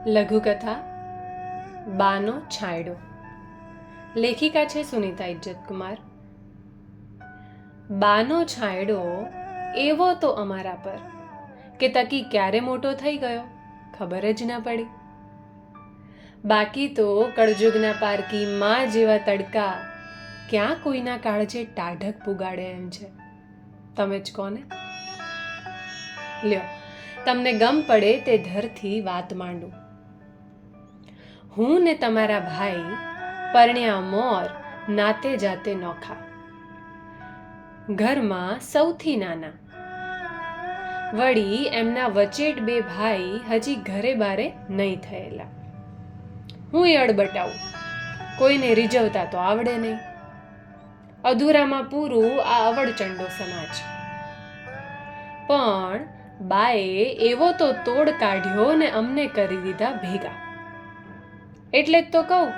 લઘુકથા બાનો છાંયડો. લેખિકા છે સુનીતા ઇજ્જતકુમાર. બાનો છાંયડો એવો તો અમારા પર કે તકી ક્યારે મોટો થઈ ગયો ખબર જ ના પડી. બાકી તો કળજુગના પારકી માં જેવા તડકા ક્યાં કોઈના કાળજે ટાઢક પુગાડે એમ છે. તમે જ કોને. લ્યો તમને ગમ પડે તે ધરથી વાત માંડું. હું ને તમારા ભાઈ પરણ્યા મોર, નાતે જાતે નોખા, ઘરમાં સૌથી નાના. વળી એમના વચેટ બે ભાઈ હજી ઘરે બારે નહીં થયેલા. હું અડબટાવું, કોઈને રીઝવતા તો આવડે નહીં. અધૂરામાં પૂરું આ અવળચંડો સમાજ. પણ બાએ એવો તો તોડ કાઢ્યો ને અમને કરી દીધા ભેગા. એટલે જ તો કહું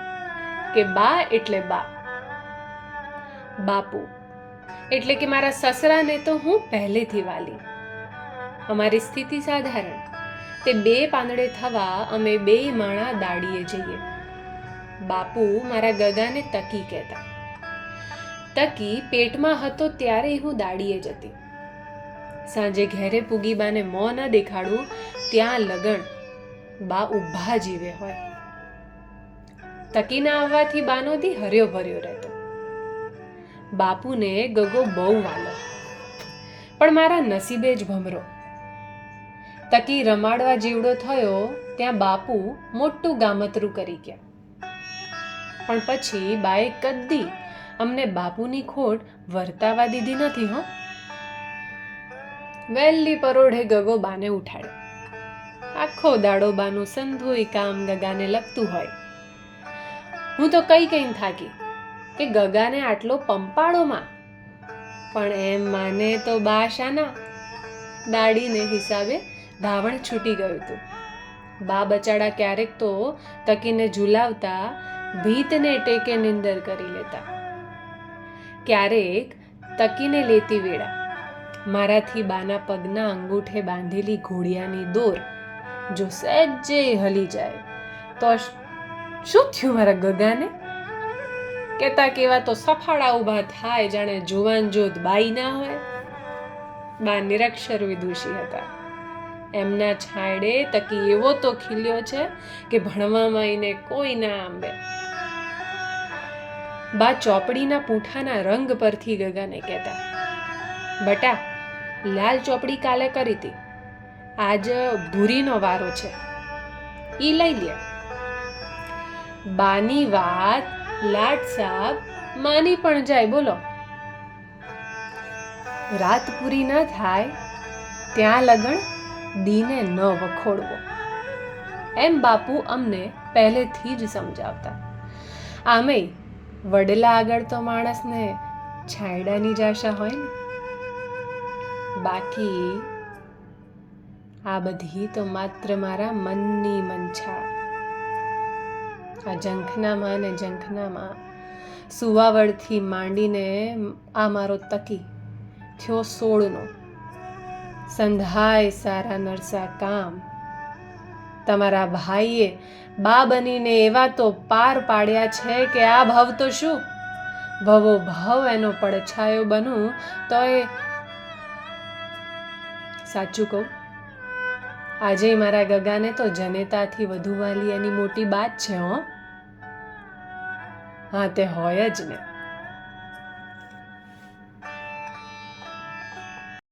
કે બા એટલે બા. બાપુ એટલે કે મારા સસરાને તો હું પહેલેથી વાલી. અમારી સ્થિતિ સાધારણ. તે બે પાંદડે થવા અમે બે માણા દાડીએ જઈએ. બાપુ મારા ગગાને તકી કહેતા. તકી પેટમાં હતો ત્યારે હું દાડીએ જતી. સાંજે ઘેરે પૂગી બાને મોં ન દેખાડું ત્યાં લગણ બા ઊભા જીવે હોય. તકીના આવવાથી બાનો દી હર્યો ભર્યો રહેતો. બાપુને ગગો બહુ વાલો, પણ મારા નસીબે જ ભમરો. તકી રમાડવા જીવડો થયો ત્યાં બાપુ મોટું ગામતરું કરી ગયા. પણ પછી બાએ કદી અમને બાપુની ખોટ વર્તાવા દીધી નથી. હો, વહેલી પરોઢે ગગો બાને ઉઠાડે. આખો દાડો બાનું સંધુય કામ ગગાને લગતું હોય. હું તો કઈ થાકી કે ગગાને આટલો પંપાળોમાં, પણ એમ માને તો બા શાના. દાડીને હિસાબે ધાવણ છૂટી ગયું હતું. બા બચાડા ક્યારેક તો તકીને ઝુલાવતા ભીતને ટેકે નિંદર કરી લેતા. ક્યારેક તકીને લેતી વેળા મારાથી બાના પગના અંગૂઠે બાંધેલી ઘોડિયાની દોર જો સહેજે હલી જાય તો શું થયું મારા ગગાને કેતા કેવા તો સફાળા ઊભા થાય જાણે જુવાન જોત બાઈ ના હોય. બા નિરક્ષર વિદુષી હતા. એમના છાંયડે તકી એવો તો ખીલ્યો છે કે ભણવામાં એને કોઈ ના આંબે. બા ચોપડીના પૂંઠાના રંગ પરથી ગગાને કહેતા, બટા લાલ ચોપડી કાલે કરી હતી, આજ ભૂરીનો વારો છે, ઈ લઈ લે. બાની વાત લાટ સાબ માની પણ જાય. બોલો, રાત પૂરી ન થાય ત્યાં લગણ દીને ન વખોડવો, એમ બાપુ અમને પહેલેથી જ સમજાવતા. આમેય વડલા આગળ તો માણસને છાંયડાની જ આશા હોય ને. બાકી આ બધી તો માત્ર મારા મનની મંછા. આ ઝંખનામાં ને ઝંખનામાં સુવાવડથી માંડીને આ મારો તકી થયો 16નો. સંધાય સારા નરસા કામ. તમારા ભાઈએ બા બનીને એવા તો પાર પાડ્યા છે કે આ ભવ તો શું, ભવો ભવ એનો પડછાયો બનું તો એ સાચું કહું, આજે મારા ગગાને તો જનેતાથી વધુ વાલી એની મોટી બાત છે. હો, હા તે હોય જ ને.